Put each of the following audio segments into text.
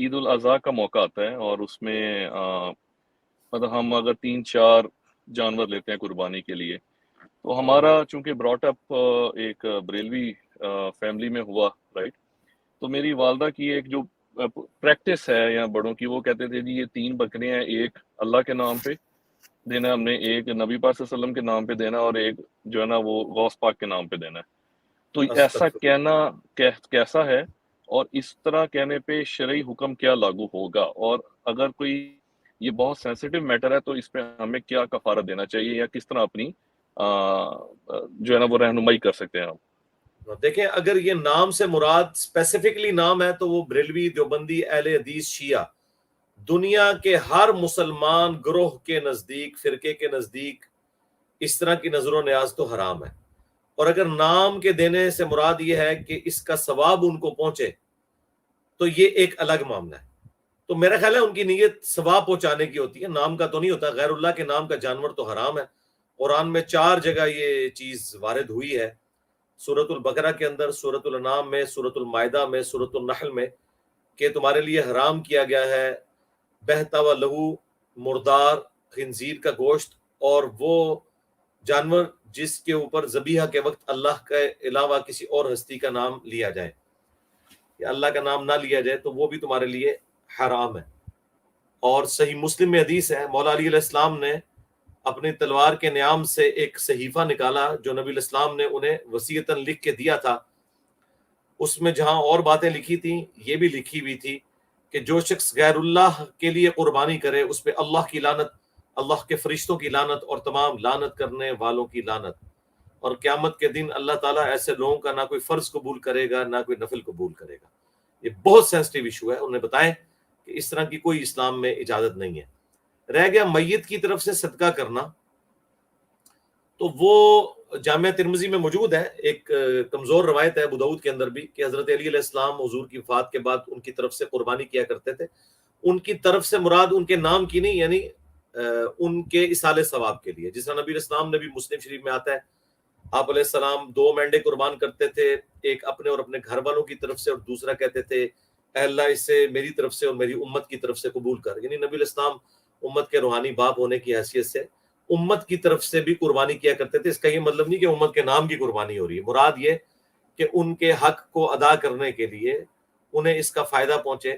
عید الاضحیٰ کا موقع آتا ہے اور اس میں مطلب ہم اگر 3-4 جانور لیتے ہیں قربانی کے لیے، تو ہمارا چونکہ براٹ اپ ایک بریلوی فیملی میں ہوا، رائٹ، تو میری والدہ کی ایک جو پریکٹس ہے یا بڑوں کی، وہ کہتے تھے جی یہ 3 بکریاں ہیں، ایک اللہ کے نام پہ دینا ہم نے، ایک نبی پاک صلی اللہ علیہ وسلم کے نام پہ دینا، اور ایک جو ہے نا وہ غوث پاک کے نام پہ دینا ہے۔ تو ایسا استغفر کہنا کیسا ہے، اور اس طرح کہنے پہ شرعی حکم کیا لاگو ہوگا، اور اگر کوئی یہ بہت سینسیٹیو میٹر ہے تو اس پہ ہمیں کیا کفارہ دینا چاہیے، یا کس طرح اپنی جو ہے نا وہ رہنمائی کر سکتے ہیں ہم؟ دیکھیں، اگر یہ نام سے مراد اسپیسیفکلی نام ہے تو وہ بریلوی، دیوبندی، اہل حدیث، شیعہ، دنیا کے ہر مسلمان گروہ کے نزدیک، فرقے کے نزدیک اس طرح کی نظر و نیاز تو حرام ہے۔ اور اگر نام کے دینے سے مراد یہ ہے کہ اس کا ثواب ان کو پہنچے تو یہ ایک الگ معاملہ ہے۔ تو میرا خیال ہے ان کی نیت ثواب پہنچانے کی ہوتی ہے، نام کا تو نہیں ہوتا۔ غیر اللہ کے نام کا جانور تو حرام ہے۔ قرآن میں 4 جگہ یہ چیز وارد ہوئی ہے، سورۃ البقرہ کے اندر، سورۃ الانعام میں، سورۃ المائدہ میں، سورۃ النحل میں، کہ تمہارے لیے حرام کیا گیا ہے بہتا و لہو، مردار، خنزیر کا گوشت، اور وہ جانور جس کے اوپر ذبیحہ کے وقت اللہ کے علاوہ کسی اور ہستی کا نام لیا جائے یا اللہ کا نام نہ لیا جائے، تو وہ بھی تمہارے لیے حرام ہے۔ اور صحیح مسلم میں حدیث ہے، مولا علی علیہ السلام نے اپنی تلوار کے نیام سے ایک صحیفہ نکالا جو نبی علیہ السلام نے انہیں وصیتاً لکھ کے دیا تھا۔ اس میں جہاں اور باتیں لکھی تھیں، یہ بھی لکھی ہوئی تھی کہ جو شخص غیر اللہ کے لیے قربانی کرے اس پہ اللہ کی لعنت، اللہ کے فرشتوں کی لعنت، اور تمام لعنت کرنے والوں کی لعنت۔ اور قیامت کے دن اللہ تعالیٰ ایسے لوگوں کا نہ کوئی فرض قبول کرے گا، نہ کوئی نفل قبول کرے گا۔ یہ بہت سینسٹیو ایشو ہے، انہوں نے بتائیں کہ اس طرح کی کوئی اسلام میں اجازت نہیں ہے۔ رہ گیا میت کی طرف سے صدقہ کرنا، تو وہ جامعہ ترمذی میں موجود ہے، ایک کمزور روایت ہے ابو داؤد کے اندر بھی، کہ حضرت علی علیہ السلام حضور کی وفات کے بعد ان کی طرف سے قربانی کیا کرتے تھے۔ ان کی طرف سے مراد ان کے نام کی نہیں، یعنی ان کے اصالِ ثواب کے لیے، جس طرح نبی علیہ السلام نے بھی مسلم شریف میں آتا ہے، آپ علیہ السلام 2 مینڈے قربان کرتے تھے، ایک اپنے اور اپنے گھر والوں کی طرف سے، اور دوسرا کہتے تھے اے اللہ اسے میری طرف سے اور میری امت کی طرف سے قبول کر۔ یعنی نبی علیہ السلام امت کے روحانی باپ ہونے کی حیثیت سے امت کی طرف سے بھی قربانی کیا کرتے تھے۔ اس کا یہ مطلب نہیں کہ امت کے نام کی قربانی ہو رہی ہے، مراد یہ کہ ان کے حق کو ادا کرنے کے لیے انہیں اس کا فائدہ پہنچے۔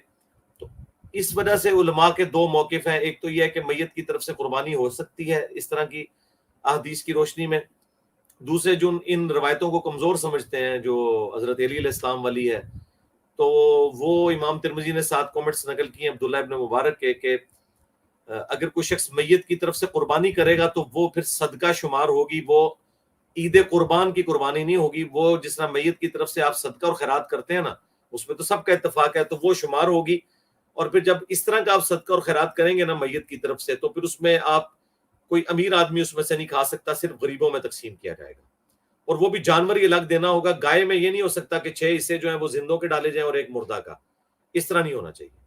تو اس وجہ سے علماء کے 2 موقف ہیں، ایک تو یہ ہے کہ میت کی طرف سے قربانی ہو سکتی ہے اس طرح کی احادیث کی روشنی میں، دوسرے جو ان روایتوں کو کمزور سمجھتے ہیں جو حضرت علی علیہ السلام والی ہے، تو وہ امام ترمذی نے 7 کامنٹس نقل کیے ہیں عبداللہ ابن مبارک کے، کہ اگر کوئی شخص میت کی طرف سے قربانی کرے گا تو وہ پھر صدقہ شمار ہوگی، وہ عید قربان کی قربانی نہیں ہوگی۔ وہ جس طرح میت کی طرف سے آپ صدقہ اور خیرات کرتے ہیں نا، اس میں تو سب کا اتفاق ہے، تو وہ شمار ہوگی۔ اور پھر جب اس طرح کا آپ صدقہ اور خیرات کریں گے نا میت کی طرف سے، تو پھر اس میں آپ کوئی امیر آدمی اس میں سے نہیں کھا سکتا، صرف غریبوں میں تقسیم کیا جائے گا۔ اور وہ بھی جانور یہ الگ دینا ہوگا، گائے میں یہ نہیں ہو سکتا کہ 6 حصے جو ہیں وہ زندوں کے ڈالے جائیں اور ایک مردہ کا، اس طرح نہیں ہونا چاہیے۔